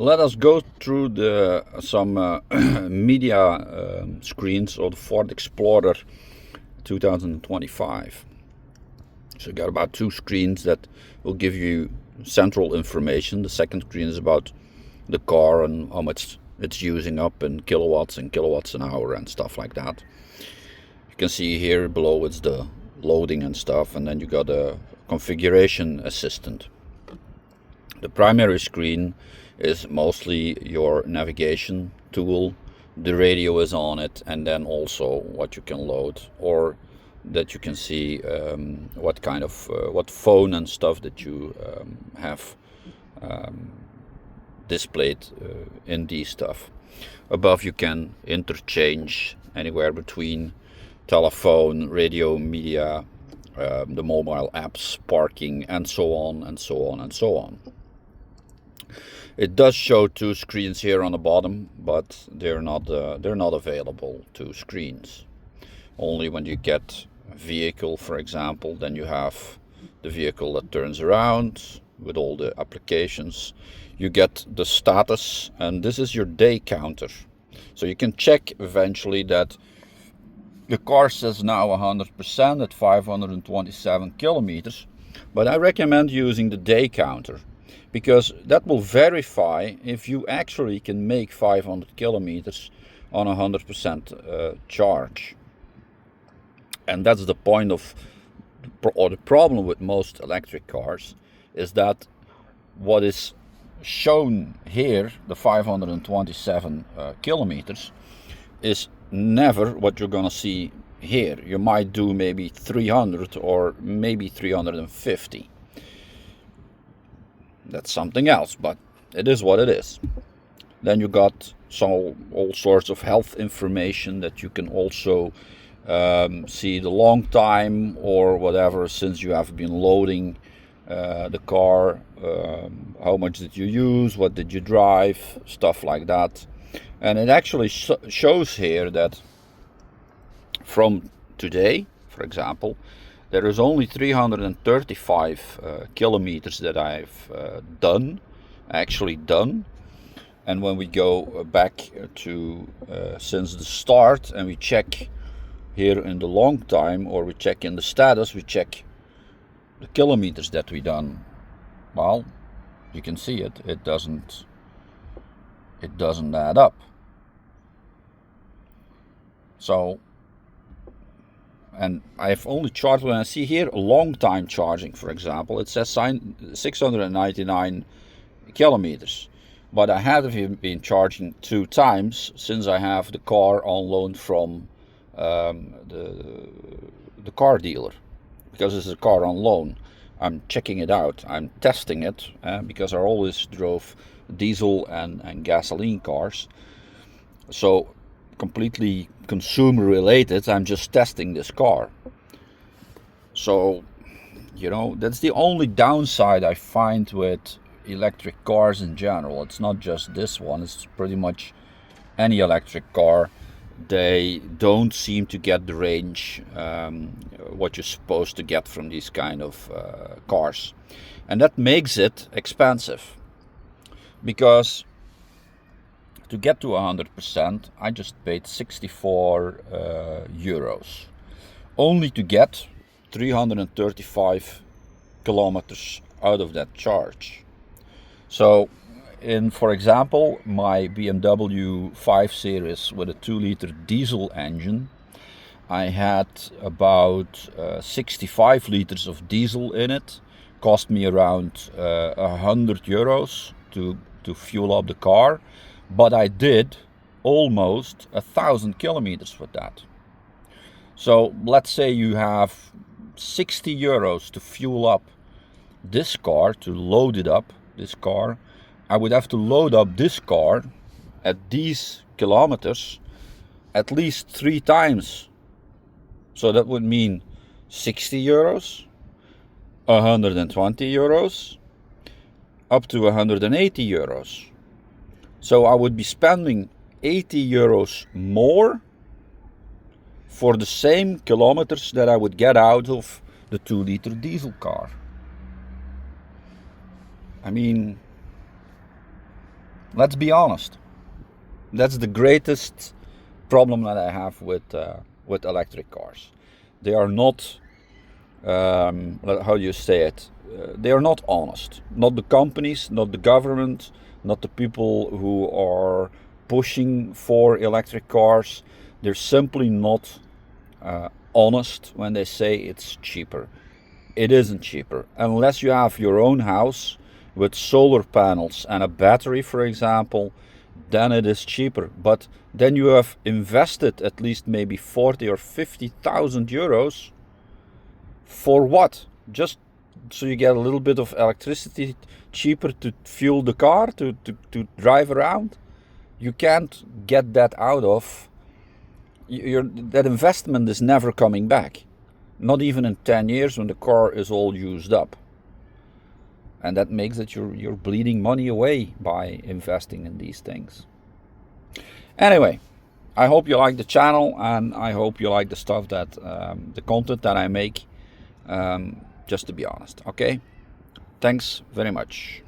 Let us go through some media screens of the Ford Explorer 2025. So you got about 2 screens that will give you central information. The second screen is about the car and how much it's using up in kilowatts and kilowatts an hour and stuff like that. You can see here below it's the loading and stuff, and then you got a configuration assistant. The primary screen is mostly your navigation tool. The radio is on it, and then also what you can load, or that you can see what kind of what phone and stuff that you have displayed in these stuff. Above you can interchange anywhere between telephone, radio, media, the mobile apps, parking, and so on and so on and so on. It does show 2 screens here on the bottom, but they're not available 2 screens. Only when you get a vehicle, for example, then you have the vehicle that turns around with all the applications. You get the status, and this is your day counter. So you can check eventually that the car says now 100% at 527 kilometers, but I recommend using the day counter, because that will verify if you actually can make 500 kilometers on 100% charge. And that's the point of, or the problem with most electric cars, is that what is shown here, the 527 kilometers, is never what you're gonna see here. You might do maybe 300 or maybe 350. That's something else, but it is what it is. Then you got all sorts of health information that you can also see the long time or whatever since you have been loading the car, how much did you use, what did you drive, stuff like that. And it actually shows here that from today, for example, there is only 335 kilometers that I've actually done. And when we go back to since the start and we check here in the long time, or we check in the status, we check the kilometers that we done, well, you can see it doesn't add up. So, and I've only charged, when I see here a long time charging, for example, it says 699 kilometers, but I have been charging 2 times since I have the car on loan from the car dealer, because it's a car on loan. I'm checking it out, I'm testing it, because I always drove diesel and gasoline cars, so completely consumer related, I'm just testing this car. So, you know, that's the only downside I find with electric cars in general. It's not just this one, it's pretty much any electric car. They don't seem to get the range what you're supposed to get from these kind of cars, and that makes it expensive, because to get to 100%, I just paid 64 euros, only to get 335 kilometers out of that charge. So, for example, my BMW 5 Series with a 2-liter diesel engine, I had about 65 liters of diesel in it. Cost me around 100 euros to fuel up the car, but I did almost 1,000 kilometers with that. So let's say you have 60 euros to fuel up this car, to load it up, this car. I would have to load up this car at these kilometers at least 3 times. So that would mean 60 euros, 120 euros, up to 180 euros. So I would be spending 80 euros more for the same kilometers that I would get out of the 2-liter diesel car. I mean, Let's be honest. That's the greatest problem that I have with electric cars. They are not, how do you say it? They are not honest. Not the companies, not the government, not the people who are pushing for electric cars. They're simply not honest when they say it's cheaper. It isn't cheaper unless you have your own house with solar panels and a battery, for example. Then it is cheaper. But then you have invested at least maybe 40 or 50,000 euros for what? Just so you get a little bit of electricity cheaper to fuel the car, to drive around? You can't get that out of. That investment is never coming back. Not even in 10 years when the car is all used up. And that makes it you're bleeding money away by investing in these things. Anyway, I hope you like the channel, and I hope you like the stuff that the content that I make, just to be honest. Okay, thanks very much.